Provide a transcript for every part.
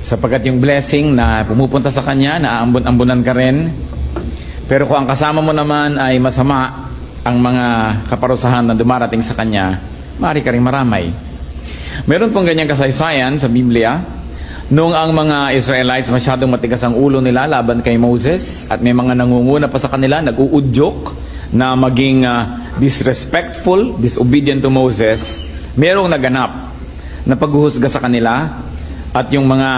Sapagkat yung blessing na pumupunta sa kanya, naaambon-ambunan ka rin. Pero kung ang kasama mo naman ay masama ang mga kaparusahan na dumarating sa kanya, maaari ka rin maramay. Meron pong ganyang kasaysayan sa Biblia. Noong ang mga Israelites masyadong matigas ang ulo nila laban kay Moses, at may mga nangunguna pa sa kanila, nag-uudyok na maging disrespectful, disobedient to Moses, merong naganap na paghuhusga sa kanila, at yung mga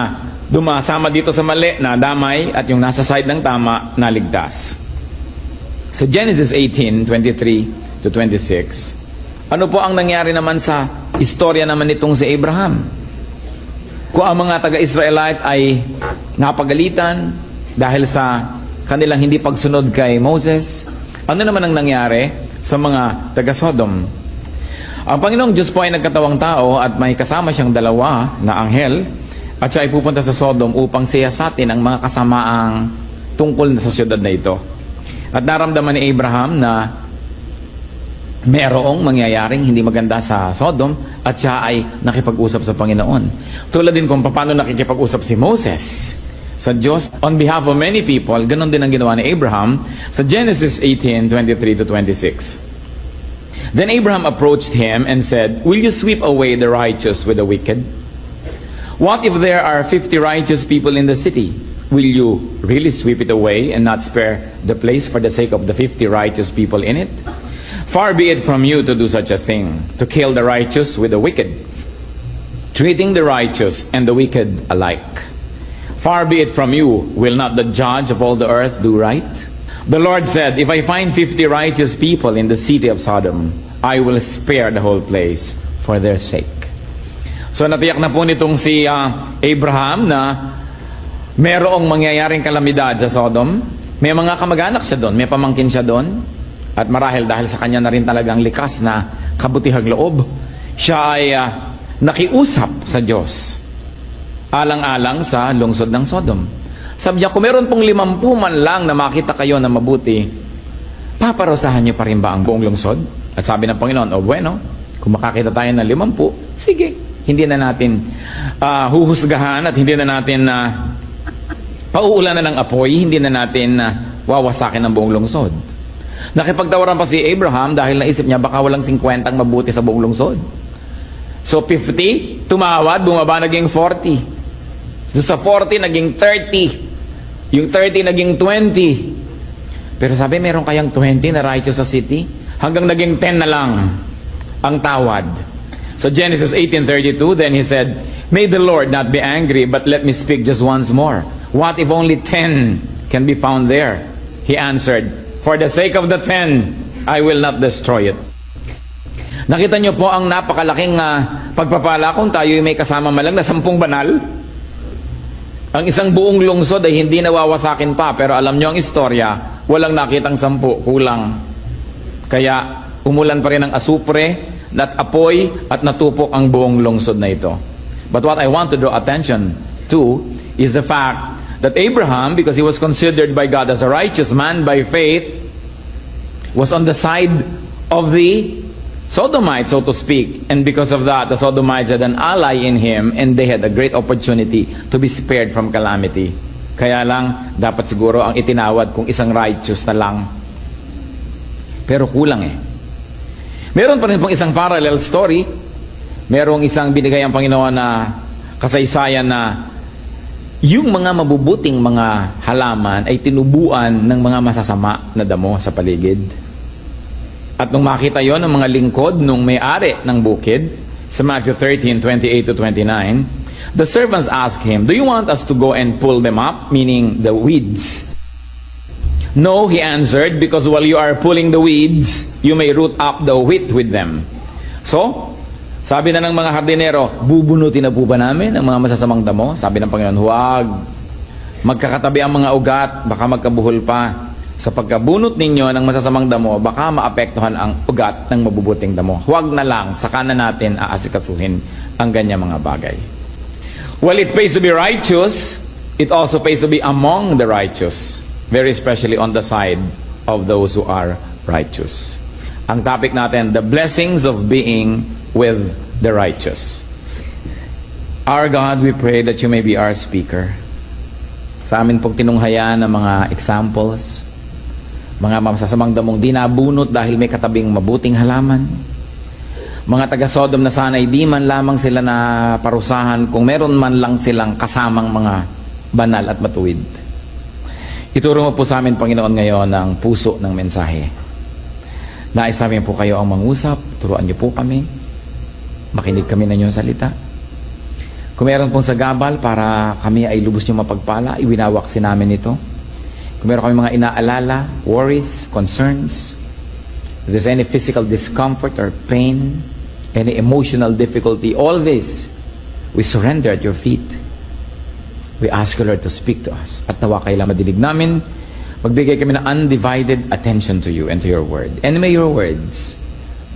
dumasama dito sa mali na damay, at yung nasa side ng tama naligtas. Sa Genesis 18:23 to 26, ano po ang nangyari naman sa istorya naman nitong si Abraham? Kung ang mga taga-Israelite ay napagalitan dahil sa kanilang hindi pagsunod kay Moses, ano naman ang nangyari sa mga taga-Sodom? Ang Panginoong Diyos po ay nagkatawang tao at may kasama siyang dalawa na anghel, at siya ay pupunta sa Sodom upang siyasatin ang mga kasamaang tungkol sa siyudad na ito. At naramdaman ni Abraham na merong mangyayaring hindi maganda sa Sodom, at siya ay nakipag-usap sa Panginoon. Tulad din kung paano nakikipag-usap si Moses sa Diyos on behalf of many people, ganon din ang ginawa ni Abraham sa Genesis 18:23 to 26. Then Abraham approached him and said, "Will you sweep away the righteous with the wicked? What if there are 50 righteous people in the city? Will you really sweep it away and not spare the place for the sake of the 50 righteous people in it? Far be it from you to do such a thing, to kill the righteous with the wicked, treating the righteous and the wicked alike. Far be it from you, will not the judge of all the earth do right? The Lord said, if I find 50 righteous people in the city of Sodom, I will spare the whole place for their sake." So natiyak na po nitong si Abraham na merong mangyayaring kalamidad sa Sodom. May mga kamag-anak siya doon, may pamangkin siya doon, at marahil dahil sa kanya na rin talagang likas na kabutihang loob, siya ay nakiusap sa Diyos alang-alang sa lungsod ng Sodom. Sabi niya, kung meron pong 50 man lang na makita kayo na mabuti, paparusahan niyo pa rin ba ang buong lungsod? At sabi ng Panginoon, o bueno, kung makakita tayo ng 50, sige, hindi na natin huhusgahan at hindi na natin pauulanan ng apoy, hindi na natin wawasakin ang buong lungsod. Nakipagtawaran pa si Abraham dahil naisip niya baka walang 50 mabuti sa buong lungsod. So 50, tumawad, bumaba, naging 40. So sa 40, naging 30. Yung 30, naging 20. Pero sabi, meron kayang 20 na righteous sa city? Hanggang naging 10 na lang ang tawad. So Genesis 18:32, then he said, "May the Lord not be angry, but let me speak just once more. What if only 10 can be found there?" He answered, "For the sake of the 10, I will not destroy it." Nakita niyo po ang napakalaking pagpapala kung tayo may kasama malang na 10 banal. Ang isang buong lungsod ay hindi nawawasakin pa, pero alam niyo ang istorya, walang nakitang 10, kulang. Kaya umulan pa rin ng asupre, at apoy, at natupok ang buong lungsod na ito. But what I want to draw attention to is the fact that Abraham, because he was considered by God as a righteous man by faith, was on the side of the Sodomites, so to speak. And because of that, the Sodomites had an ally in him, and they had a great opportunity to be spared from calamity. Kaya lang, dapat siguro ang itinawad kung isang righteous na lang. Pero kulang eh. Meron pa rin pong isang parallel story. Merong isang binigay ang Panginoon na kasaysayan na yung mga mabubuting mga halaman ay tinubuan ng mga masasama na damo sa paligid. At nung makita yon ng mga lingkod nung may-ari ng bukid, sa Matthew 13:28 to 29, the servants asked him, "Do you want us to go and pull them up?" Meaning the weeds. "No," he answered, "because while you are pulling the weeds, you may root up the wheat with them." So, sabi na ng mga hardinero, bubunutin na po ba namin ang mga masasamang damo? Sabi ng Panginoon, huwag. Magkakatabi ang mga ugat, baka magkabuhol pa. Sa pagkabunot ninyo ng masasamang damo, baka maapektuhan ang ugat ng mabubuting damo. Huwag na lang, saka na natin aasikasuhin ang ganyan mga bagay. Well, it pays to be righteous, it also pays to be among the righteous. Very especially on the side of those who are righteous. Ang topic natin, the blessings of being with the righteous. Our God, we pray that you may be our speaker. Sa amin pong tinunghayan ng mga examples, mga masasamang damong di nabunot dahil may katabing mabuting halaman, mga taga-Sodom na sana'y di man lamang sila na parusahan kung meron man lang silang kasamang mga banal at matuwid. Ituro mo po sa amin, Panginoon, ngayon ang puso ng mensahe. Nais namin po kayo ang mangusap, turuan niyo po kami, makinig kami na inyong salita. Kung meron pong sagabal para kami ay lubos niyo mapagpala, iwinawaksin namin ito. Kung meron kami mga inaalala, worries, concerns, if there's any physical discomfort or pain, any emotional difficulty, all this, we surrender at your feet. We ask you, Lord, to speak to us. At nawa kayo lang madinig namin, magbigay kami ng undivided attention to you and to your word. And may your words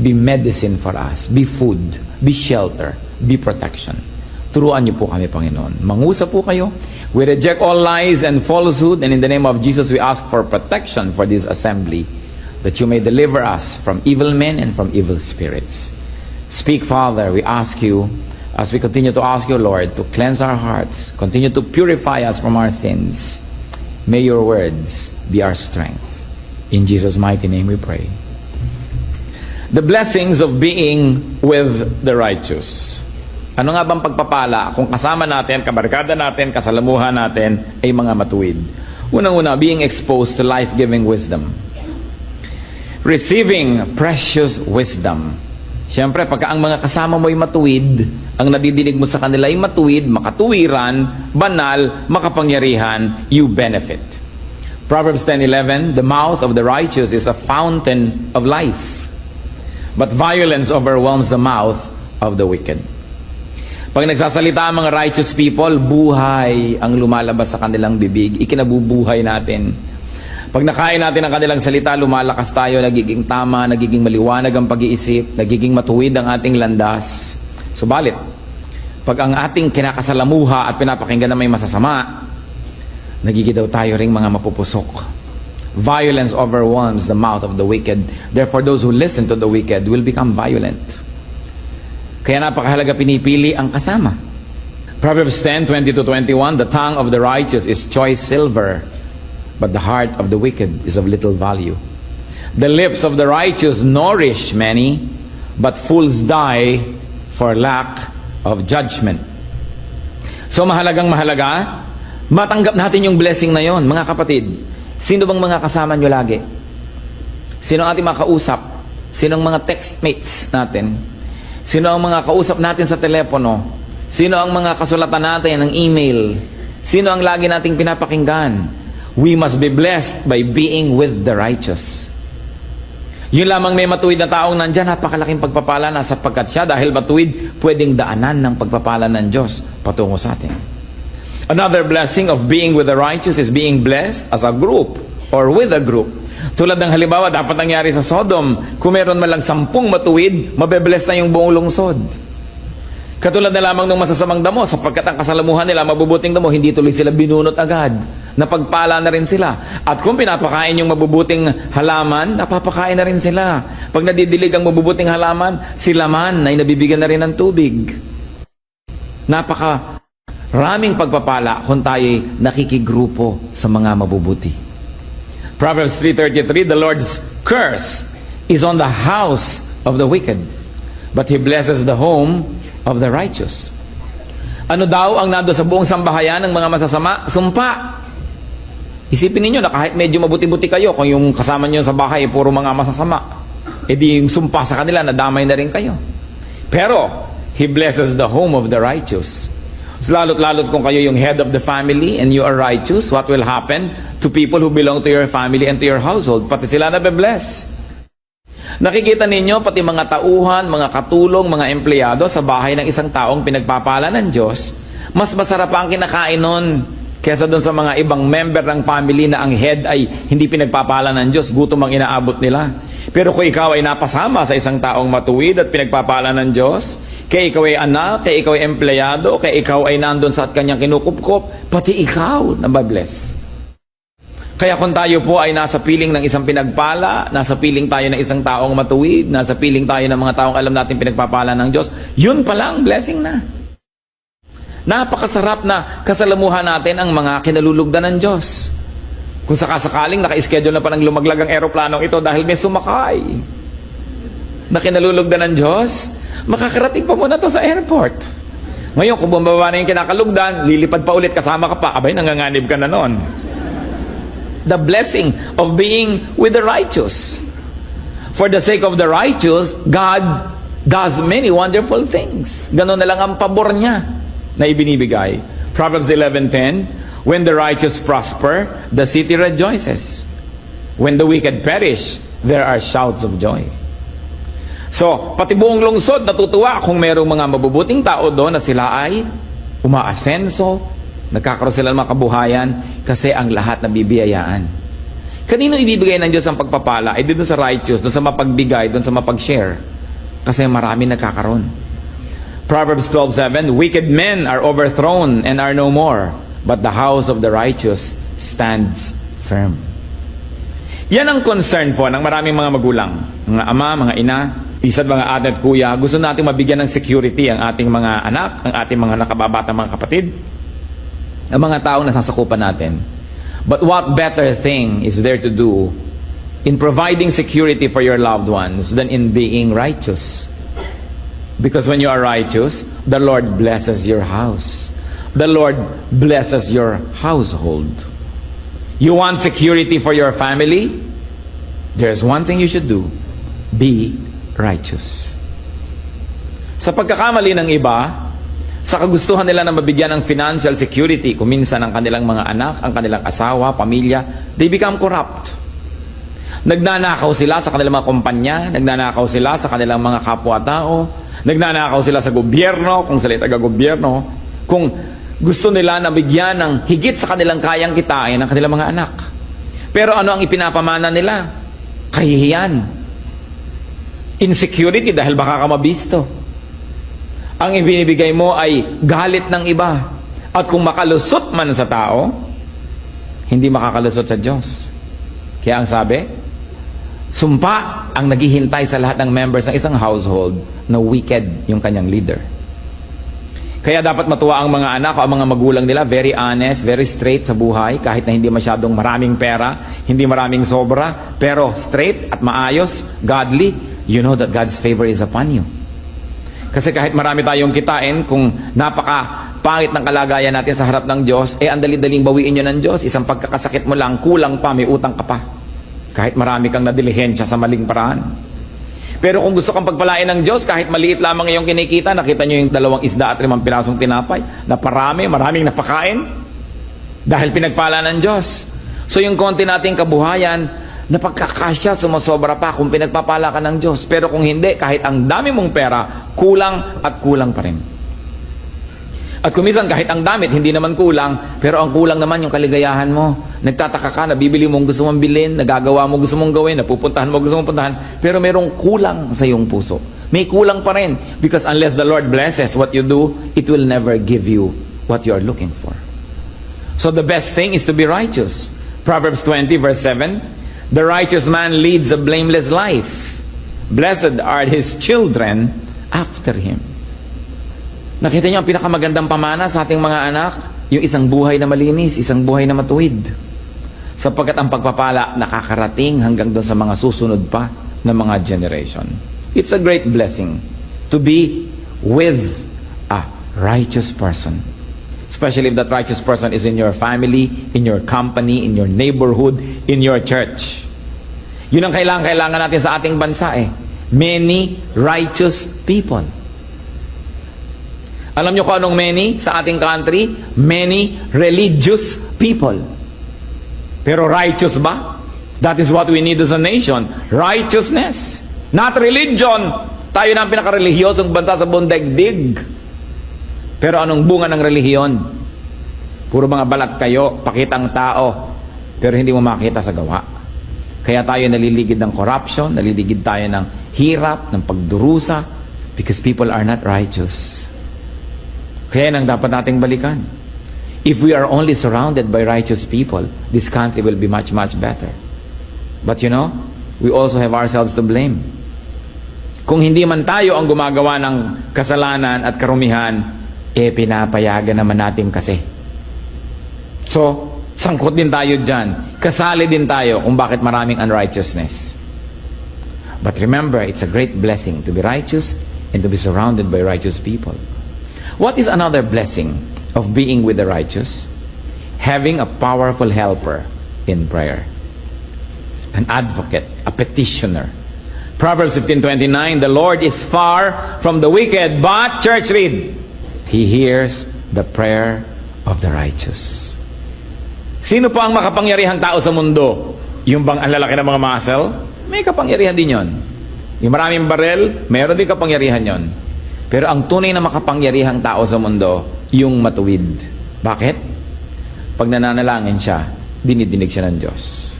be medicine for us, be food, be shelter, be protection. Turuan niyo po kami, Panginoon. Mangusap po kayo. We reject all lies and falsehood, and in the name of Jesus, we ask for protection for this assembly, that you may deliver us from evil men and from evil spirits. Speak, Father, we ask you, as we continue to ask you, Lord, to cleanse our hearts, continue to purify us from our sins. May your words be our strength. In Jesus' mighty name we pray. The blessings of being with the righteous. Ano nga bang pagpapala kung kasama natin, kabarkada natin, kasalamuhan natin ay mga matuwid? Unang-una, being exposed to life-giving wisdom. Receiving precious wisdom. Siyempre, pagka ang mga kasama mo ay matuwid, ang nadidinig mo sa kanila ay matuwid, makatuwiran, banal, makapangyarihan, you benefit. Proverbs 10:11, the mouth of the righteous is a fountain of life, but violence overwhelms the mouth of the wicked. Pag nagsasalita ang mga righteous people, buhay ang lumalabas sa kanilang bibig. Ikinabubuhay natin. Pag nakain natin ang kanilang salita, lumalakas tayo, nagiging tama, nagiging maliwanag ang pag-iisip, nagiging matuwid ang ating landas. Subalit, pag ang ating kinakasalamuha at pinapakinggan na may masasama, nagiging daw tayo ring mga mapupusok. Violence overwhelms the mouth of the wicked. Therefore, those who listen to the wicked will become violent. Kaya napakahalaga pinipili ang kasama. Proverbs 10:20-21, the tongue of the righteous is choice silver, but the heart of the wicked is of little value. The lips of the righteous nourish many, but fools die for lack of judgment. So mahalagang mahalaga, matanggap natin yung blessing na yon, mga kapatid. Sino bang mga kasama nyo lagi? Sino ang ating mga kausap? Sino ang mga textmates natin? Sino ang mga kausap natin sa telepono? Sino ang mga kasulatan natin ng email? Sino ang lagi nating pinapakinggan? We must be blessed by being with the righteous. Yun lamang may matuwid na taong nandyan, napakalaking pagpapala na sapagkat siya dahil matuwid, pwedeng daanan ng pagpapala ng Diyos patungo sa atin. Another blessing of being with the righteous is being blessed as a group or with a group. Tulad ng halimbawa, dapat nangyari sa Sodom, kung meron man lang 10 matuwid, mabebless na yung buong lungsod. Katulad na lamang ng masasamang damo, sapagkat ang kasalamuhan nila, mabubuting damo, hindi tuloy sila binunot agad. Napagpala na rin sila. At kung pinapakain yung mabubuting halaman, napapakain na rin sila. Pag nadidilig ang mabubuting halaman, sila man ay nabibigyan na rin ng tubig. Raming pagpapala kung tayo'y nakikigrupo sa mga mabubuti. Proverbs 3:33, the Lord's curse is on the house of the wicked, but He blesses the home of the righteous. Ano daw ang nando sa buong sambahayan ng mga masasama? Sumpa. Isipin ninyo na kahit medyo mabuti-buti kayo, kung yung kasama nyo sa bahay puro mga masasama, edi yung sumpa sa kanila, nadamay na rin kayo. Pero, He blesses the home of the righteous. So, lalot-lalot kung kayo yung head of the family and you are righteous, what will happen to people who belong to your family and to your household? Pati sila nabe-bless. Nakikita ninyo, pati mga tauhan, mga katulong, mga empleyado sa bahay ng isang taong pinagpapala ng Diyos, mas masarap ang kinakain nun kesa doon sa mga ibang member ng family na ang head ay hindi pinagpapala ng Diyos, gutom ang inaabot nila. Pero kung ikaw ay napasama sa isang taong matuwid at pinagpapala ng Diyos, kaya ikaw ay anak, kaya ikaw ay empleyado, kaya ikaw ay nandun sa kanyang kinukupkop, pati ikaw nababless. Kaya kung tayo po ay nasa piling ng isang pinagpala, nasa piling tayo ng isang taong matuwid, nasa piling tayo ng mga taong alam natin pinagpapala ng Diyos, yun palang blessing na. Napakasarap na kasalamuhan natin ang mga kinalulugdan ng Diyos. Kung sakasakaling naka-schedule na pa ng lumaglag ang eroplanong ito dahil may sumakay na kinalulugdan ng Diyos, makakarating pa muna to sa airport. Ngayon, kung bumaba na yung kinakalugdan, lilipad pa ulit, kasama ka pa, abay, nanganganib ka na nun. The blessing of being with the righteous. For the sake of the righteous, God does many wonderful things. Ganon na lang ang pabor niya na ibinibigay. Proverbs 11:10, when the righteous prosper, the city rejoices. When the wicked perish, there are shouts of joy. So, pati buong lungsod natutuwa kung merong mga mabubuting tao doon na sila ay umaasenso, nagkakaroon sila ng mga kabuhayan kasi ang lahat nabibiyayaan. Kanino ibibigay ng Diyos ang pagpapala? Eh, doon sa righteous, doon sa mapagbigay, doon sa mapag-share. Kasi marami nagkakaroon. Proverbs 12:7, wicked men are overthrown and are no more, but the house of the righteous stands firm. Yan ang concern po ng maraming mga magulang, mga ama, mga ina, isa't mga ate at kuya. Gusto natin mabigyan ng security ang ating mga anak, ang ating mga nakababatang mga kapatid, ang mga taong nasasakupan natin. But what better thing is there to do in providing security for your loved ones than in being righteous? Because when you are righteous, the Lord blesses your house. The Lord blesses your household. You want security for your family? There's one thing you should do. Be righteous. Sa pagkakamali ng iba, sa kagustuhan nila na mabigyan ng financial security, kung minsan ang kanilang mga anak, ang kanilang asawa, pamilya, they become corrupt. Nagnanakaw sila sa kanilang mga kumpanya, nagnanakaw sila sa kanilang mga kapwa-tao, nagnanakaw sila sa gobyerno, kung sila taga-gobyerno, kung gusto nila na bigyan ng higit sa kanilang kayang kitain ng kanilang mga anak. Pero ano ang ipinapamana nila? Kahihiyan. Insecurity dahil baka ka mabisto. Ang ibinibigay mo ay galit ng iba. At kung makalusot man sa tao, hindi makakalusot sa Diyos. Kaya ang sabi, sumpa ang naghihintay sa lahat ng members ng isang household na wicked yung kanyang leader. Kaya dapat matuwa ang mga anak o ang mga magulang nila, very honest, very straight sa buhay, kahit na hindi masyadong maraming pera, hindi maraming sobra, pero straight at maayos, godly, you know that God's favor is upon you. Kasi kahit marami tayong kitain, kung napaka-pangit ng kalagayan natin sa harap ng Diyos, eh ang dali-daling bawiin nyo ng Diyos, isang pagkakasakit mo lang, kulang pa, may utang ka pa. Kahit marami kang nadilihensya sa maling paraan. Pero kung gusto kang pagpalain ng Diyos, kahit maliit lamang iyong kinikita, nakita nyo yung 2 isda at 5 pirasong tinapay, na maraming napakain, dahil pinagpala ng Diyos. So yung konti nating kabuhayan, napagkakasya, sumasobra pa kung pinagpapala ka ng Diyos. Pero kung hindi, kahit ang dami mong pera, kulang at kulang pa rin. At kung minsan kahit ang damit, hindi naman kulang, pero ang kulang naman yung kaligayahan mo. Nagtataka ka, nabibili mo gusto mong bilhin, nagagawa mo gusto mong gawin, napupuntahan mo gusto mong puntahan, pero merong kulang sa iyong puso. May kulang pa rin. Because unless the Lord blesses what you do, it will never give you what you are looking for. So the best thing is to be righteous. Proverbs 20 verse 7, the righteous man leads a blameless life. Blessed are his children after him. Nakita niyo ang pinakamagandang pamana sa ating mga anak? Yung isang buhay na malinis, isang buhay na matuwid. Sapagkat ang pagpapala nakakarating hanggang doon sa mga susunod pa na mga generation. It's a great blessing to be with a righteous person. Especially if that righteous person is in your family, in your company, in your neighborhood, in your church. Yun ang kailangan natin sa ating bansa eh. Many righteous people. Alam nyo kung anong many sa ating country? Many religious people. Pero righteous ba? That is what we need as a nation. Righteousness. Not religion. Tayo na ang pinaka-relihiyosong bansa sa buong daigdig. Pero anong bunga ng relihiyon? Puro mga balat kayo, pakitang tao, pero hindi mo makita sa gawa. Kaya tayo naliligid ng corruption, naliligid tayo ng hirap, ng pagdurusa, because people are not righteous. Kaya nang dapat nating balikan. If we are only surrounded by righteous people, this country will be much, much better. But you know, we also have ourselves to blame. Kung hindi man tayo ang gumagawa ng kasalanan at karumihan, pinapayagan naman natin kasi. So, sangkot din tayo dyan. Kasali din tayo kung bakit maraming unrighteousness. But remember, it's a great blessing to be righteous and to be surrounded by righteous people. What is another blessing of being with the righteous? Having a powerful helper in prayer. An advocate, a petitioner. Proverbs 15:29, the Lord is far from the wicked, but, church read, He hears the prayer of the righteous. Sino pa ang makapangyarihang tao sa mundo? Yung bang ang lalaki ng mga muscle? May kapangyarihan din yon. Yung maraming barel, meron din kapangyarihan yon. Pero ang tunay na makapangyarihang tao sa mundo, yung matuwid. Bakit? Pag nananalangin siya, dinidinig siya ng Diyos.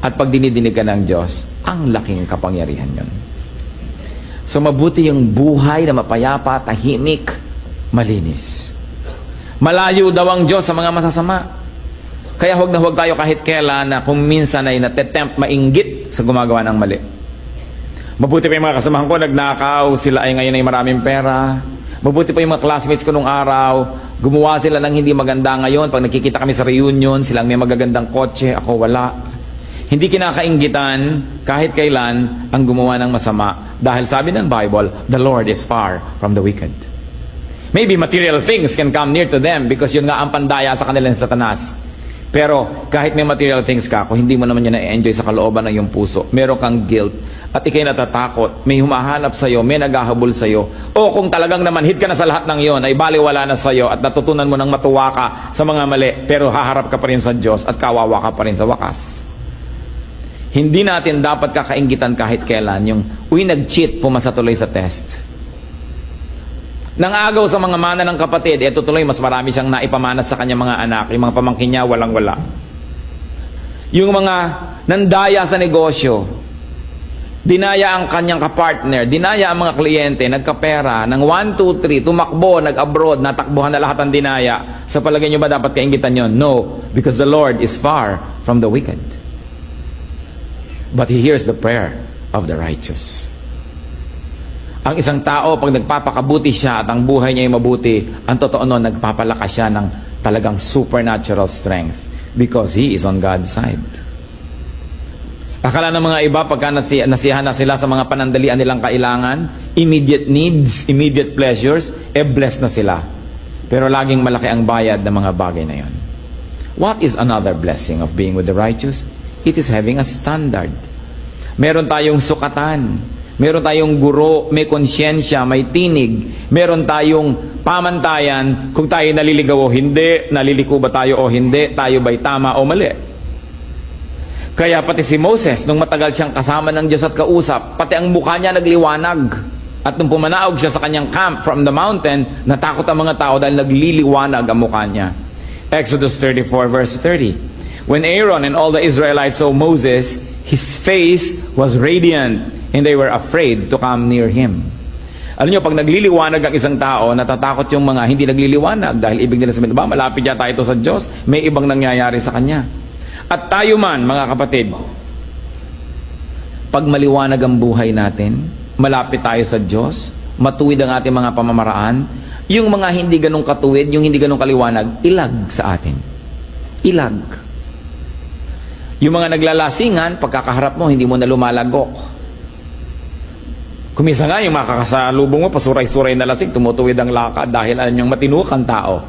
At pag dinidinig ka ng Diyos, ang laking kapangyarihan yon. So mabuti yung buhay na mapayapa, tahimik, malinis. Malayo daw ang Diyos sa mga masasama. Kaya huwag na huwag tayo kahit kailan na kung minsan ay natetempt mainggit sa gumagawa ng mali. Mabuti pa yung mga kasamahan ko, nagnakaw, sila ay ngayon ay maraming pera. Mabuti pa yung mga classmates ko nung araw, gumawa sila ng hindi maganda ngayon. Pag nakikita kami sa reunion, silang may magagandang kotse, ako wala. Hindi kinakainggitan kahit kailan ang gumawa ng masama. Dahil sabi ng Bible, the Lord is far from the wicked. Maybe material things can come near to them because yun nga ang pandaya sa kanila ng Satanas. Pero kahit may material things ka, kung hindi mo naman yun na-enjoy sa kalooban ng iyong puso, meron kang guilt, at ikay natatakot, may humahanap sa'yo, may naghahabol sa'yo, o kung talagang namanhid ka na sa lahat ng yon, ay baliwala na sa'yo at natutunan mo ng matuwa ka sa mga mali, pero haharap ka pa rin sa Diyos at kawawa ka pa rin sa wakas. Hindi natin dapat kakainggitan kahit kailan yung, nag-cheat, pumasa tuloy sa test. Nang agaw sa mga mana ng kapatid, eto tuloy, mas marami siyang naipamanat sa kanyang mga anak. Yung mga pamangkin niya, walang-wala. Yung mga nandaya sa negosyo, dinaya ang kanyang kapartner, dinaya ang mga kliyente, nagkapera, ng 1, 2, 3, tumakbo, nag-abroad, natakbuhan na lahat ang dinaya. Sa palagay niyo ba dapat kainggitan yon? No, because the Lord is far from the wicked. But He hears the prayer of the righteous. Ang isang tao, pag nagpapakabuti siya at ang buhay niya ay mabuti, ang totoo nun, nagpapalakas siya ng talagang supernatural strength because he is on God's side. Akala ng mga iba, pagka nasiyahan na sila sa mga panandalian nilang kailangan, immediate needs, immediate pleasures, blessed na sila. Pero laging malaki ang bayad ng mga bagay na yon. What is another blessing of being with the righteous? It is having a standard. Meron tayong sukatan. Meron tayong guro, may konsyensya, may tinig. Meron tayong pamantayan kung tayo naliligaw o hindi, naliliko ba tayo o hindi, tayo ba'y tama o mali. Kaya pati si Moses, nung matagal siyang kasama ng Diyos at kausap, pati ang mukha niya nagliwanag. At nung pumanaog siya sa kanyang camp from the mountain, natakot ang mga tao dahil nagliliwanag ang mukha niya. Exodus 34 verse 30. When Aaron and all the Israelites saw Moses, his face was radiant, and they were afraid to come near him. Alam niyo, pag nagliliwanag ang isang tao, natatakot yung mga hindi nagliliwanag dahil ibig nila sabihin, ba, malapit yata ito sa Diyos, may ibang nangyayari sa Kanya. At tayo man, mga kapatid, pag maliwanag ang buhay natin, malapit tayo sa Diyos, matuwid ang ating mga pamamaraan, yung mga hindi ganong katuwid, yung hindi ganong kaliwanag, ilag sa atin. Ilag. Yung mga naglalasingan, pagkakaharap mo, hindi mo na lumalagok. Kumisa nga, yung makakasalubong mo, pasuray-suray na lasing, tumutuwid ang lakad dahil alam niyang matinukan tao.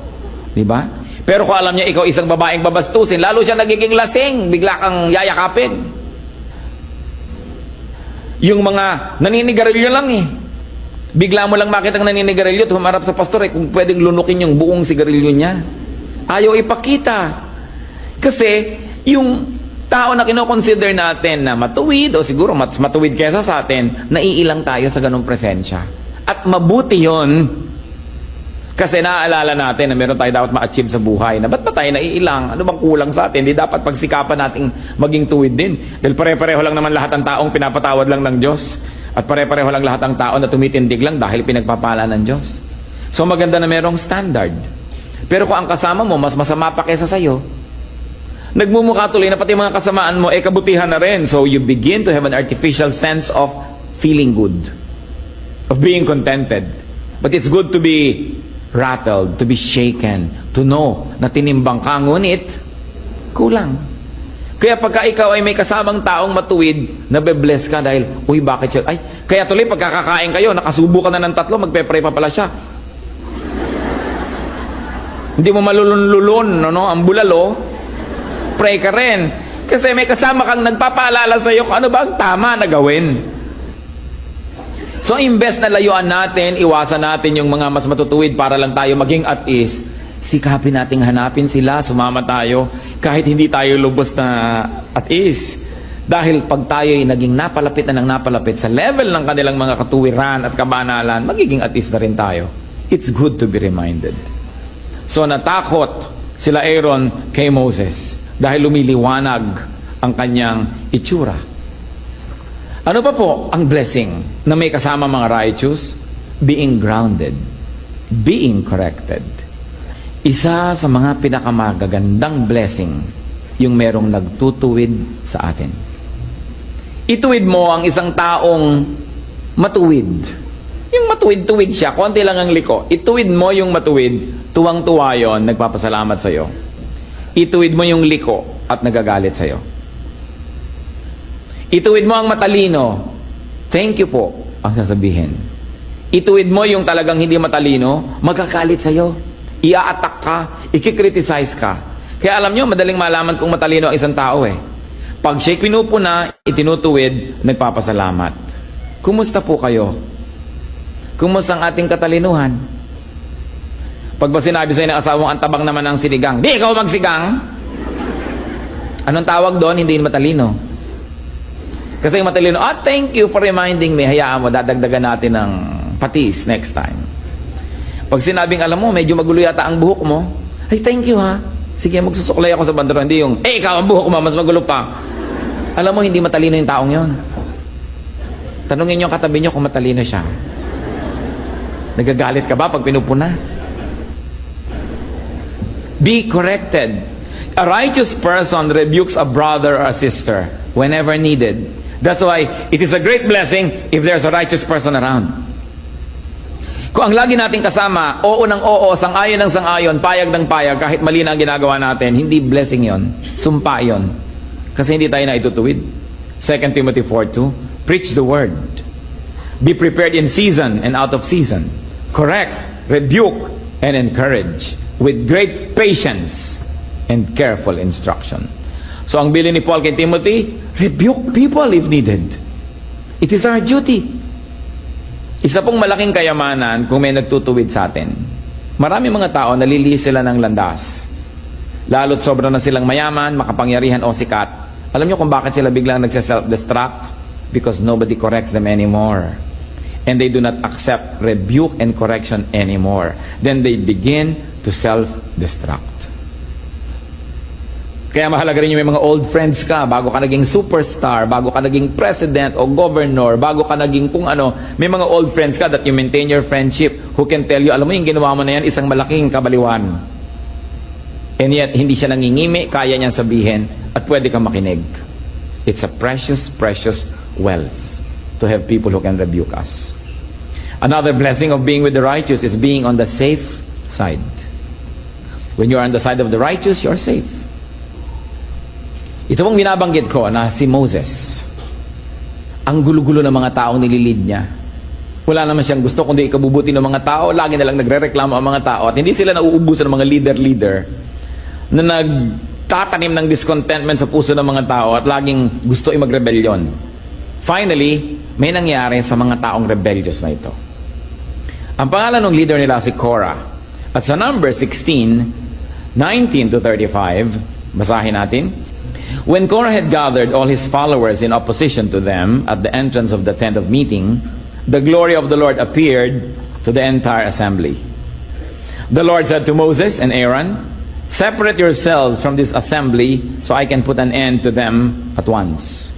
Diba? Pero kung alam niya ikaw isang babaeng babastusin, lalo siya nagiging lasing, bigla kang yayakapin. Yung mga naninigarilyo lang eh. Bigla mo lang makita ang naninigarilyo, humarap sa pastor kung pwedeng lunukin yung buong sigarilyo niya. Ayaw ipakita. Kasi yung tao na kinoconsider natin na matuwid o siguro matuwid kesa sa atin, naiilang tayo sa ganong presensya. At mabuti yon kasi naaalala natin na meron tayo dapat ma-achieve sa buhay. Na ba't ba tayo naiilang? Ano bang kulang sa atin? Di dapat pagsikapan nating maging tuwid din. Dahil pare-pareho lang naman lahat ng taong pinapatawad lang ng Diyos. At pare-pareho lang lahat ng tao na tumitindig lang dahil pinagpapala ng Diyos. So maganda na merong standard. Pero kung ang kasama mo mas masama pa kesa sa'yo, nagmumukha tuloy na pati mga kasamaan mo, kabutihan na rin. So you begin to have an artificial sense of feeling good, of being contented. But it's good to be rattled, to be shaken, to know na tinimbang ka, ngunit kulang. Kaya pagka ikaw ay may kasamang taong matuwid, nabe-bless ka dahil, uy, bakit siya? Ay, kaya tuloy pagkakakain kayo, nakasubo ka na ng 3, magpe-pray pa pala siya. Hindi mo malulun-lulun, no? Ang bulalo, pray ka rin. Kasi may kasama kang nagpapaalala sa iyo kung ano ba ang tama na gawin. So, imbes na layuan natin, iwasan natin yung mga mas matutuwid para lang tayo maging at ease, sikapin nating hanapin sila, sumama tayo, kahit hindi tayo lubos na at ease. Dahil pag tayo ay naging napalapit na ng napalapit sa level ng kanilang mga katuwiran at kabanalan, magiging at ease na rin tayo. It's good to be reminded. So natakot sila Aaron kay Moses dahil lumiliwanag ang kanyang itsura. Ano pa po ang blessing na may kasama mga righteous? Being grounded, being corrected. Isa sa mga pinakamagagandang blessing, yung merong nagtutuwid sa atin. Ituwid mo ang isang taong matuwid. Yung matuwid-tuwid siya, konti lang ang liko. Ituwid mo yung matuwid, tuwang-tuwa yun, nagpapasalamat sa'yo. Ituwid mo yung liko at nagagalit sa'yo. Ituwid mo ang matalino, thank you po, ang sasabihin. Ituwid mo yung talagang hindi matalino, magkakalit sa'yo. Ia-attack ka, ikikriticize ka. Kaya alam nyo, madaling malaman kung matalino ang isang tao eh. Pag siya'y pinupuna, itinutuwid, nagpapasalamat. Kumusta po kayo? Kumusta ang ating katalinuhan? Pag ba sinabi sa'yo ng asawa mo, ang tabang naman ng sinigang, di ikaw magsigang? Anong tawag doon? Hindi matalino. Kasi yung matalino, thank you for reminding me. Hayaan mo, dadagdagan natin ng patis next time. Pag sinabing, alam mo, medyo magulo yata ang buhok mo, ay, thank you ha. Sige, magsusuklay ako sa bandero. Hindi yung, ikaw ang buhok mo, mas magulo pa. Alam mo, hindi matalino yung taong yon. Tanungin niyo ang katabi niyo kung matalino siya. Nagagalit ka ba pag pinupuna? Be corrected. A righteous person rebukes a brother or a sister whenever needed. That's why it is a great blessing if there's a righteous person around. Kung ang lagi nating kasama, oo ng oo, sang-ayon ng sang-ayon, payag ng payag, kahit mali na ang ginagawa natin, hindi blessing yon, sumpa yon. Kasi hindi tayo na itutuwid. 2 Timothy 4:2, preach the word. Be prepared in season and out of season. Correct, rebuke, and encourage with great patience and careful instruction. So ang bilin ni Paul kay Timothy, rebuke people if needed. It is our duty. Isa pong malaking kayamanan kung may nagtutuwid sa atin. Marami mga tao nalilihis sila ng landas. Lalo't sobra na silang mayaman, makapangyarihan o sikat. Alam niyo kung bakit sila biglang nagse-self-destruct? Because nobody corrects them anymore. And they do not accept rebuke and correction anymore. Then they begin to self-destruct. Kaya mahalaga rin yung may mga old friends ka, bago ka naging superstar, bago ka naging president o governor, bago ka naging kung ano, may mga old friends ka that you maintain your friendship, who can tell you, alam mo yung ginawa mo na yan, isang malaking kabaliwan. And yet, hindi siya nangingimi, kaya niyang sabihin, at pwede kang makinig. It's a precious, precious wealth to have people who can rebuke us. Another blessing of being with the righteous is being on the safe side. When you are on the side of the righteous, you are safe. Ito pong binabanggit ko na si Moses. Ang gulo-gulo ng mga taong nililid niya. Wala naman siyang gusto kundi ikabubuti ng mga tao. Lagi na lang nagre-reklamo ang mga tao. At hindi sila nauubusan ng mga leader-leader na nagtatanim ng discontentment sa puso ng mga tao at laging gusto mag-rebellion. Finally, may nangyari sa mga taong rebellious na ito. Ang pangalan ng leader nila si Korah. At sa number 16, 19 to 35, basahin natin. When Korah had gathered all his followers in opposition to them at the entrance of the tent of meeting, the glory of the Lord appeared to the entire assembly. The Lord said to Moses and Aaron, separate yourselves from this assembly so I can put an end to them at once.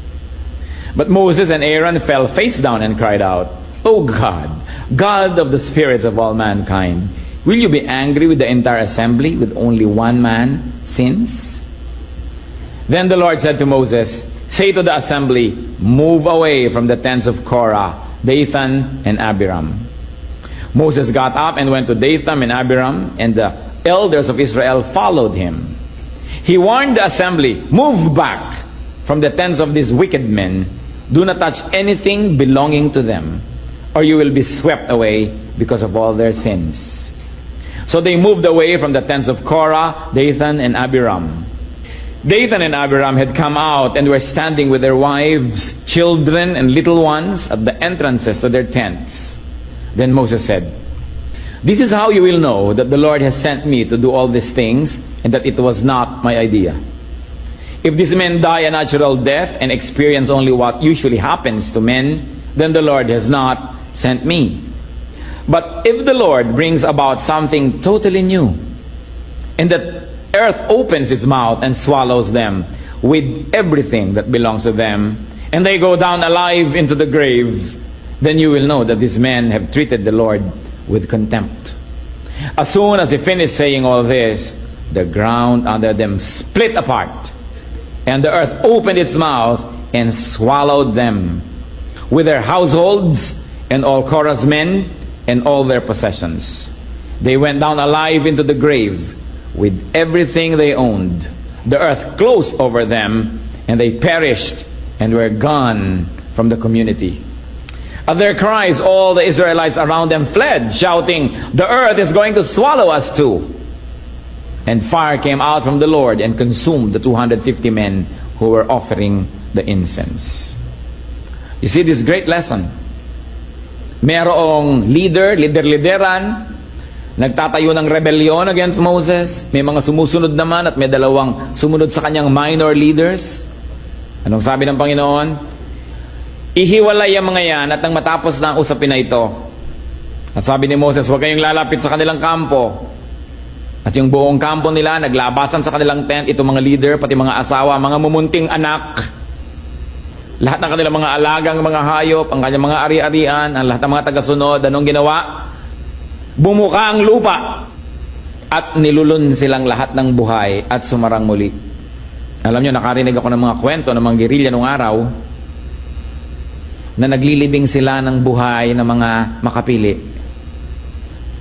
But Moses and Aaron fell face down and cried out, O God, God of the spirits of all mankind, will you be angry with the entire assembly with only one man since? Then the Lord said to Moses, say to the assembly, move away from the tents of Korah, Dathan, and Abiram. Moses got up and went to Dathan and Abiram, and the elders of Israel followed him. He warned the assembly, "Move back from the tents of these wicked men. Do not touch anything belonging to them, or you will be swept away because of all their sins." So they moved away from the tents of Korah, Dathan, and Abiram. Dathan and Abiram had come out and were standing with their wives, children, and little ones at the entrances to their tents. Then Moses said, "This is how you will know that the Lord has sent me to do all these things, and that it was not my idea. If these men die a natural death and experience only what usually happens to men, then the Lord has not sent me. But if the Lord brings about something totally new, and the earth opens its mouth and swallows them with everything that belongs to them, and they go down alive into the grave, then you will know that these men have treated the Lord with contempt." As soon as he finished saying all this, the ground under them split apart, and the earth opened its mouth and swallowed them, with their households and all Korah's men and all their possessions. They went down alive into the grave with everything they owned. The earth closed over them, and they perished and were gone from the community. At their cries, all the Israelites around them fled, shouting, "The earth is going to swallow us too." And fire came out from the Lord and consumed the 250 men who were offering the incense. You see this great lesson. Merong lideran, nagtatayo ng rebellion against Moses. May mga sumusunod naman at may dalawang sumunod sa kanyang minor leaders. Anong sabi ng Panginoon? Ihiwalay ang mga yan at nang matapos na ang usapin na ito. At sabi ni Moses, huwag kayong lalapit sa kanilang kampo. At yung buong kampo nila, naglabasan sa kanilang tent, itong mga leader, pati mga asawa, mga mumunting anak, lahat ng kanilang mga alagang mga hayop, ang kanyang mga ari-arian, ang lahat ng mga tagasunod. Anong ginawa? Bumuka ang lupa at nilulun silang lahat ng buhay at sumarang muli. Alam nyo, nakarinig ako ng mga kwento ng mga gerilya nung araw na naglilibing sila ng buhay ng mga makapili.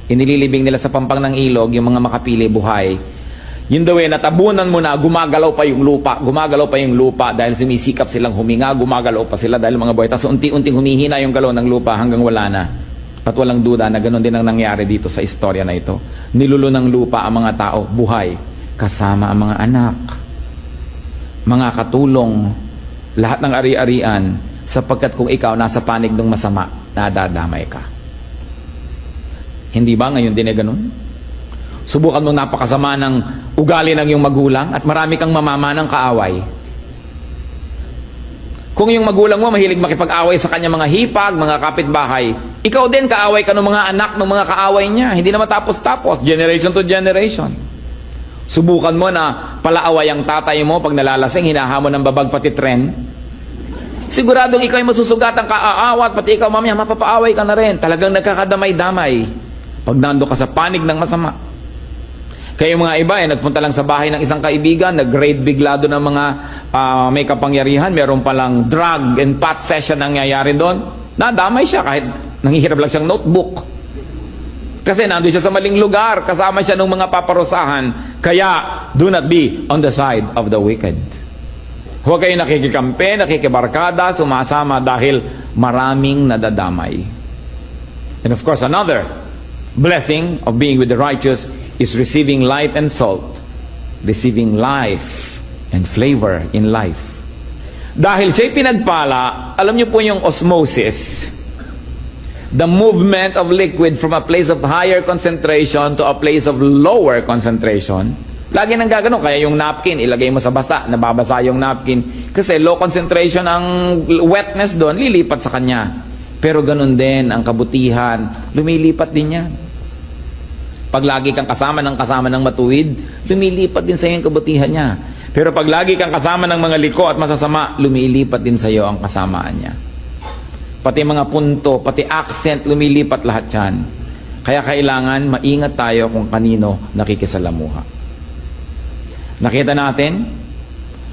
Inililibing nila sa pampang ng ilog yung mga makapili buhay. Yun daw natabunan mo na gumagalaw pa yung lupa dahil sumisikap silang huminga, gumagalaw pa sila dahil mga buhay. Tapos unti-unting humihina yung galaw ng lupa hanggang wala na. At walang duda na ganoon din ang nangyari dito sa istorya na ito. Nilulo ng lupa ang mga tao, buhay, kasama ang mga anak, mga katulong, lahat ng ari-arian, sapagkat kung ikaw nasa panig ng masama, nadadamay ka. Hindi ba ngayon din ganun? Subukan mong napakasama ng ugali ng iyong magulang at marami kang mamama ng kaaway. Kung yung magulang mo mahilig makipag-away sa kanya mga hipag, mga kapitbahay, ikaw din kaaway ka ng mga anak ng mga kaaway niya. Hindi na matapos-tapos, generation to generation. Subukan mo na palaaway ang tatay mo pag nalalasing, hinahamon ng babag pati tren. Siguradong ikaw ay masusugatan, kaaawat, pati ikaw mamaya mapapaaway ka na rin. Talagang nagkakadamay-damay pag nando ka sa panig ng masama. Kaya yung mga iba nagpunta lang sa bahay ng isang kaibigan, nag-raid bigla doon ng mga may kapangyarihan, meron palang drug and pot session nangyayari doon. Nadamay siya kahit nanghihirap lang siyang notebook. Kasi nandun siya sa maling lugar, kasama siya ng mga paparusahan. Kaya, do not be on the side of the wicked. Huwag kayo nakikikampi, nakikibarkada, sumasama dahil maraming nadadamay. And of course, another blessing of being with the righteous is receiving light and salt, receiving life and flavor in life. Dahil siya'y pinagpala, alam niyo po yung osmosis, the movement of liquid from a place of higher concentration to a place of lower concentration. Lagi nang gagano, kaya yung napkin, ilagay mo sa basa, nababasa yung napkin. Kasi low concentration ang wetness doon, lilipat sa kanya. Pero ganun din, ang kabutihan, lumilipat din yan. Pag lagi kang kasama ng matuwid, lumilipat din sa iyo yung kabutihan niya. Pero pag lagi kang kasama ng mga liko at masasama, lumilipat din sa iyo ang kasamaan niya. Pati mga punto, pati accent, lumilipat lahat yan. Kaya kailangan maingat tayo kung kanino nakikisalamuha. Nakita natin,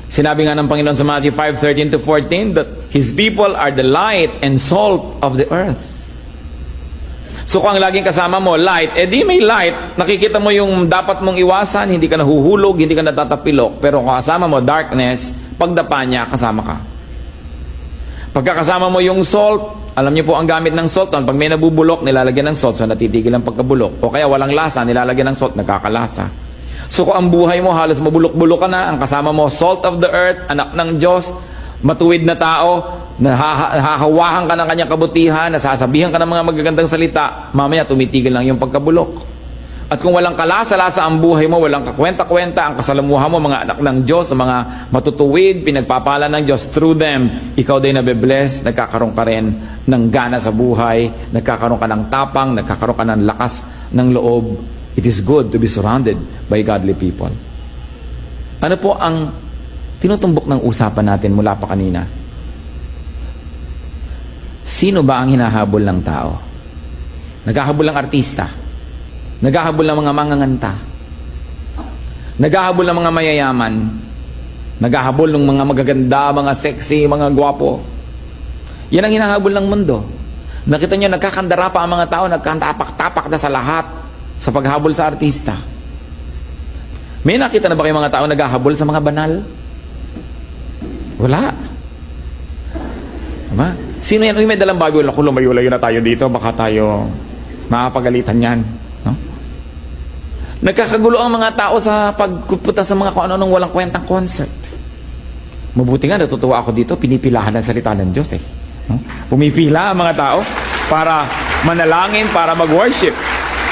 sinabi nga ng Panginoon sa Matthew 5:13-14 that His people are the light and salt of the earth. So kung ang laging kasama mo, light, di may light, nakikita mo yung dapat mong iwasan, hindi ka nahuhulog, hindi ka natatapilok. Pero kung kasama mo, darkness, pagdapa niya, kasama ka. Pagkakasama mo yung salt, alam niyo po ang gamit ng salt, pag may nabubulok, nilalagyan ng salt, so natitigil ang pagkabulok. O kaya walang lasa, nilalagyan ng salt, nagkakalasa. So kung ang buhay mo, halos mabulok-bulok ka na, ang kasama mo, salt of the earth, anak ng Diyos, matuwid na tao, nahahawahan ka ng kanyang kabutihan, nasasabihan ka ng mga magagandang salita, mamaya tumitigil lang yung pagkabulok. At kung walang kalasa-lasa ang buhay mo, walang kakwenta-kwenta ang kasalamuha mo, mga anak ng Diyos, mga matutuwid, pinagpapala ng Diyos through them, ikaw din nabe-bless, nagkakaroon ka rin ng gana sa buhay, nagkakaroon ka ng tapang, nagkakaroon ka ng lakas ng loob. It is good to be surrounded by godly people. Ano po ang tinutumbok ng usapan natin mula pa kanina? Sino ba ang hinahabol ng tao? Naghahabol ng artista. Naghahabol ng mga manganganta. Naghahabol ng mga mayayaman. Naghahabol ng mga magaganda, mga sexy, mga gwapo. Yan ang hinahabol ng mundo. Nakita nyo, nagkakandara pa ang mga tao, nagkatapak-tapak na sa lahat sa paghabol sa artista. May nakita na ba kayong mga tao naghahabol sa mga banal? Wala. Diba? Sino yan? Uy, may dalang bago. Ako, lumayo-layo na tayo dito. Baka tayo makapagalitan yan. No? Nagkakagulo ang mga tao sa pagpunta sa mga kung ano-anong walang kwentang concert. Mabuti nga, natutuwa ako dito. Pinipilahan ang salita ng Diyos eh. No? Pumipila ang mga tao para manalangin, para mag-worship.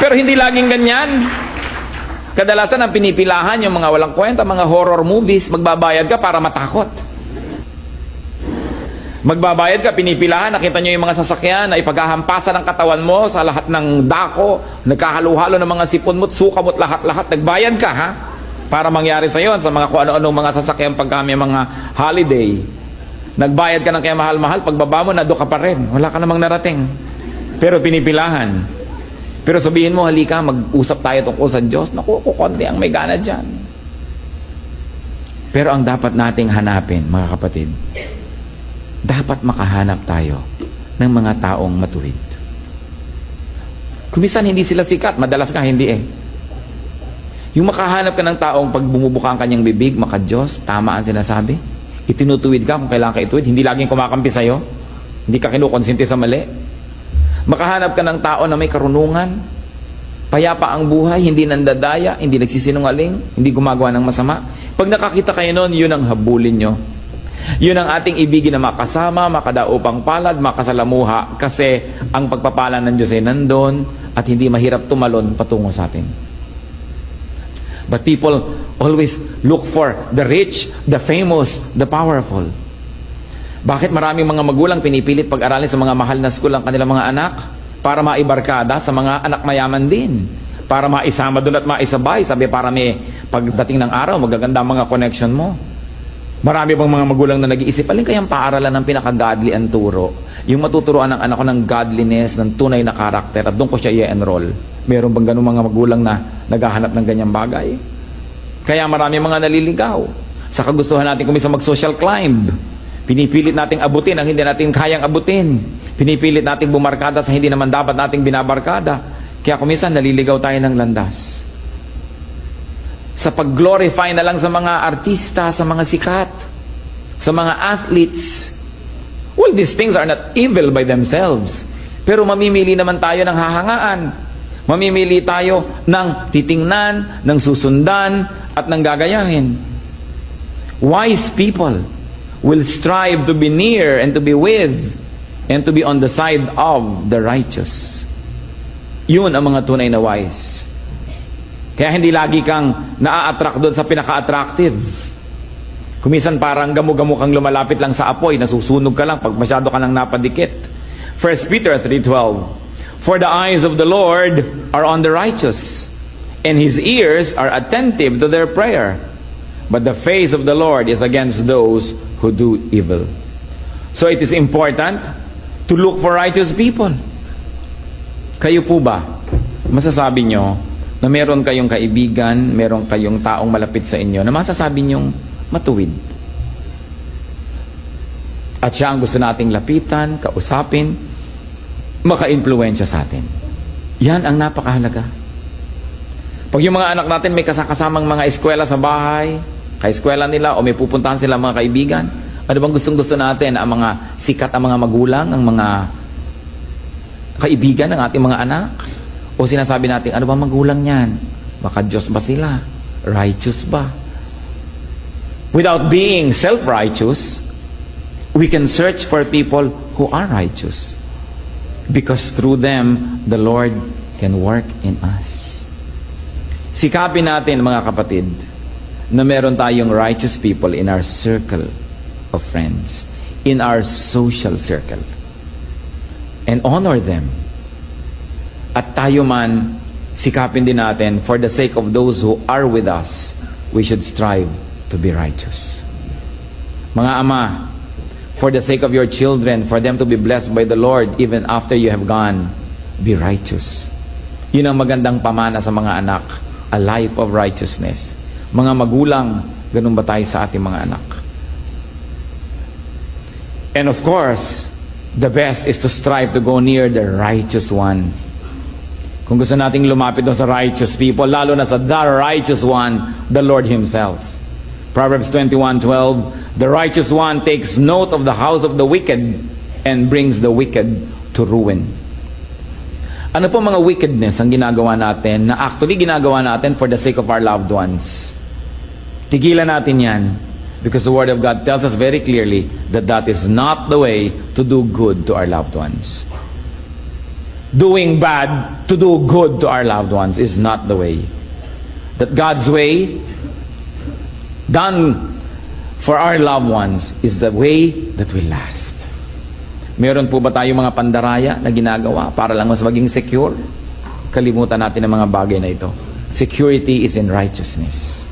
Pero hindi laging ganyan. Kadalasan ang pinipilahan yung mga walang kwenta, mga horror movies. Magbabayad ka para matakot. Magbabayad ka, pinipilahan, nakita nyo yung mga sasakyan na ipaghahampasan ng katawan mo sa lahat ng dako, nagkahalo-halo ng mga sipon mo't suka mo't lahat-lahat, nagbayad ka ha? Para mangyari sa yon sa mga kung ano-anong mga sasakyan pag kami mga holiday. Nagbayad ka ng kaya mahal-mahal, pagbaba mo, nado ka pa rin. Wala ka namang narating. Pero pinipilahan. Pero sabihin mo, halika, mag-usap tayo tungkol sa Diyos. Naku, kukunti ang may gana dyan. Pero ang dapat nating hanapin, mga kapatid, dapat makahanap tayo ng mga taong matuwid. Kumisan hindi sila sikat, madalas nga hindi eh. Yung makahanap ka ng taong pag bumubuka ang kanyang bibig, maka-Diyos, tama ang sinasabi. Itinutuwid ka kung kailangan ka ituwid, hindi laging kumakampi sa'yo, hindi ka kinukonsinti sa mali. Makahanap ka ng tao na may karunungan, payapa ang buhay, hindi nandadaya, hindi nagsisinungaling, hindi gumagawa ng masama. Pag nakakita kayo noon, yun ang habulin nyo. Yun ang ating ibigin na makasama, makadaupang palad, makasalamuha, kasi ang pagpapala ng Diyos ay nandun at hindi mahirap tumalon patungo sa atin. But people always look for the rich, the famous, the powerful. Bakit maraming mga magulang pinipilit pag-aralin sa mga mahal na school ang kanilang mga anak? Para maibarkada sa mga anak mayaman din. Para maisama doon at maisabay. Sabi, para may pagdating ng araw, magaganda ang mga connection mo. Marami bang mga magulang na nag-iisip, alin kayang paaralan ng pinaka-godly ang turo? Yung matuturoan ng anak ko ng godliness, ng tunay na karakter, at doon ko siya i-enroll. Meron bang ganun mga magulang na naghahanap ng ganyang bagay? Kaya marami mga naliligaw. Sa kagustuhan natin kumisa mag-social climb. Pinipilit nating abutin ang hindi natin kayang abutin. Pinipilit nating bumarkada sa hindi naman dapat nating binabarkada. Kaya kuminsan naliligaw tayo ng landas. Sa pag-glorify na lang sa mga artista, sa mga sikat, sa mga athletes. Well, these things are not evil by themselves. Pero mamimili naman tayo ng hahangaan. Mamimili tayo ng titingnan, ng susundan, at ng gagayahin. Wise people will strive to be near and to be with and to be on the side of the righteous. Yun ang mga tunay na wise. Kaya hindi lagi kang naa-attract doon sa pinaka-attractive. Kumisan parang gamo-gamo kang lumalapit lang sa apoy, nasusunog ka lang pag masyado ka nang napadikit. 1 Peter 3:12. For the eyes of the Lord are on the righteous, and His ears are attentive to their prayer. But the face of the Lord is against those who do evil. So it is important to look for righteous people. Kayo po ba, masasabi nyo, na meron kayong kaibigan, meron kayong taong malapit sa inyo, na masasabi nyong matuwid. At siya ang gusto nating lapitan, kausapin, maka-impluwensya sa atin. Yan ang napakahalaga. Pag yung mga anak natin may kasakasamang mga eskwela sa bahay, ka-eskwela nila, o may pupuntahan sila mga kaibigan, ano bang gustong-gusto natin? Ang mga sikat, ang mga magulang, ang mga kaibigan ng ating mga anak? O sinasabi natin, ano bang magulang yan? Baka Diyos ba sila? Righteous ba? Without being self-righteous, we can search for people who are righteous. Because through them, the Lord can work in us. Sikapin natin, mga kapatid, na meron tayong righteous people in our circle of friends, in our social circle, and honor them. At tayo man, sikapin din natin, for the sake of those who are with us, we should strive to be righteous. Mga ama, for the sake of your children, for them to be blessed by the Lord even after you have gone, be righteous. Yun ang magandang pamana sa mga anak, a life of righteousness. Mga magulang, ganun ba tayo sa ating mga anak? And of course, the best is to strive to go near the righteous one. Kung gusto nating lumapit doon sa righteous people, lalo na sa the righteous one, the Lord Himself. Proverbs 21:12, the righteous one takes note of the house of the wicked and brings the wicked to ruin. Ano po mga wickedness ang ginagawa natin na actually ginagawa natin for the sake of our loved ones? Tigilan natin yan. Because the Word of God tells us very clearly that that is not the way to do good to our loved ones. Doing bad to do good to our loved ones is not the way. That God's way, done for our loved ones, is the way that will last. Meron po ba tayong mga pandaraya na ginagawa para lang mas maging secure? Kalimutan natin ang mga bagay na ito. Security is in righteousness.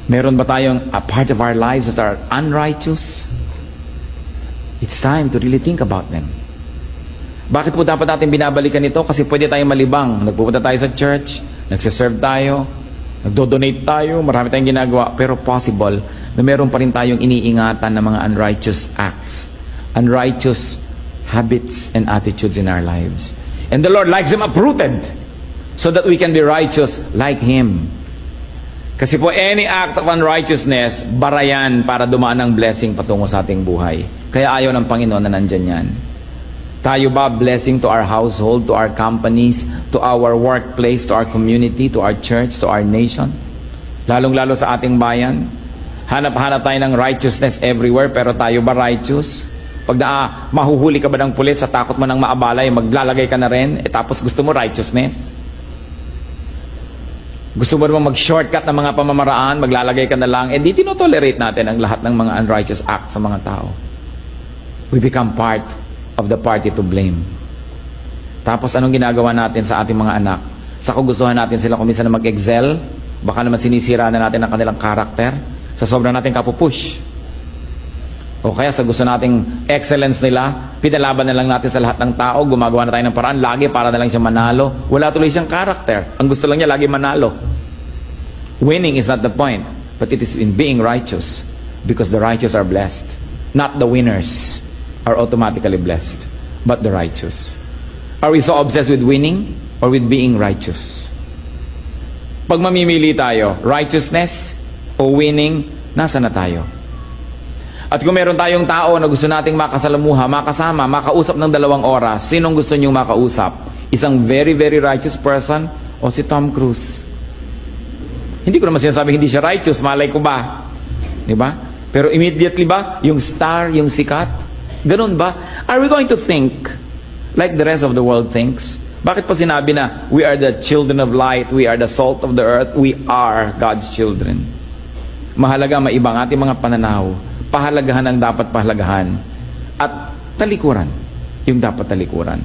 Meron ba tayong a part of our lives that are unrighteous? It's time to really think about them. Bakit po dapat natin binabalikan ito? Kasi pwede tayong malibang. Nagpupunta tayo sa church, nagsiserve tayo, nagdo-donate tayo, marami tayong ginagawa. Pero possible na meron pa rin tayong iniingatan ng mga unrighteous acts, unrighteous habits and attitudes in our lives. And the Lord likes them uprooted so that we can be righteous like Him. Kasi po, any act of unrighteousness, barayan para dumaan ang blessing patungo sa ating buhay. Kaya ayaw ng Panginoon na nandyan yan. Tayo ba blessing to our household, to our companies, to our workplace, to our community, to our church, to our nation? Lalong-lalo sa ating bayan. Hanap-hanap tayo ng righteousness everywhere, pero tayo ba righteous? Pag mahuhuli ka ba ng pulis sa takot mo ng maabalay, maglalagay ka na rin, tapos gusto mo righteousness? Gusto mo naman mag-shortcut ng mga pamamaraan, maglalagay ka na lang, di tinotolerate natin ang lahat ng mga unrighteous acts sa mga tao. We become part of the party to blame. Tapos anong ginagawa natin sa ating mga anak? Sa kagustuhan natin sila kung minsan na mag-excel, baka naman sinisira na natin ang kanilang karakter, sa sobrang natin kapupush. O kaya sa gusto nating excellence nila, pinalaban na lang natin sa lahat ng tao, gumagawa na tayo ng paraan, lagi para na lang siya manalo. Wala tuloy siyang character. Ang gusto lang niya, lagi manalo. Winning is not the point, but it is in being righteous, because the righteous are blessed. Not the winners are automatically blessed, but the righteous. Are we so obsessed with winning or with being righteous? Pag mamimili tayo, righteousness o winning, nasa na tayo? At kung meron tayong tao na gusto nating makasalamuha, makasama, makausap ng 2 oras, sinong gusto niyong makausap? Isang very, very righteous person o si Tom Cruise? Hindi ko naman sinasabi hindi siya righteous, malay ko ba? Di ba? Pero immediately ba, yung star, yung sikat? Ganun ba? Are we going to think like the rest of the world thinks? Bakit pa sinabi na, we are the children of light, we are the salt of the earth, we are God's children? Mahalaga maibang ating mga pananaw. Pahalagahan ang dapat pahalagahan. At talikuran, yung dapat talikuran.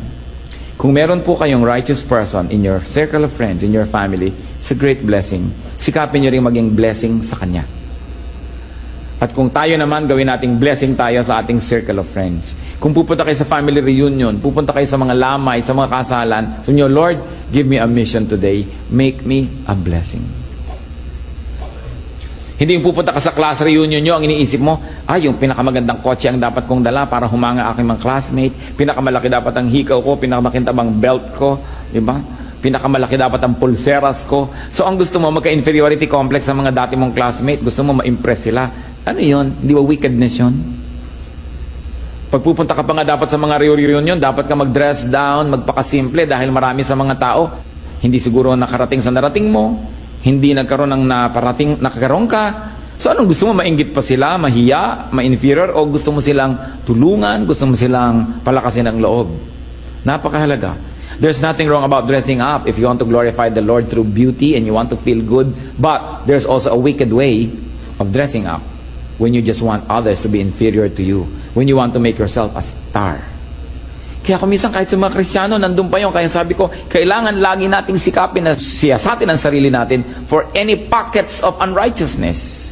Kung meron po kayong righteous person in your circle of friends, in your family, it's a great blessing. Sikapin nyo rin maging blessing sa kanya. At kung tayo naman, gawin nating blessing tayo sa ating circle of friends. Kung pupunta kayo sa family reunion, pupunta kayo sa mga lamay, sa mga kasalan, sabi nyo, Lord, give me a mission today. Make me a blessing. Hindi yung pupunta ka sa class reunion nyo, ang iniisip mo, yung pinakamagandang kotse ang dapat kong dala para humanga aking mga classmate, pinakamalaki dapat ang hikaw ko, pinakamakintabang belt ko, di ba? Pinakamalaki dapat ang pulseras ko. So ang gusto mo, magka-inferiority complex sa mga dati mong classmate, gusto mo ma-impress sila. Ano yun? Di ba wickedness yun? Pagpupunta ka pa nga dapat sa mga reunion, dapat ka mag-dress down, magpakasimple dahil marami sa mga tao, hindi siguro nakarating sa narating mo, hindi nagkaroon ng nakakaroon ka. So anong gusto mo? Mainggit pa sila, mahiya, ma-inferior, o gusto mo silang tulungan, gusto mo silang palakasin ang loob? Napakahalaga. There's nothing wrong about dressing up if you want to glorify the Lord through beauty and you want to feel good. But there's also a wicked way of dressing up when you just want others to be inferior to you. When you want to make yourself a star. Kaya kung minsan kahit sa mga Kristiyano, nandun pa yun. Kaya sabi ko, kailangan lagi nating sikapin na siyasatin ang sarili natin for any pockets of unrighteousness.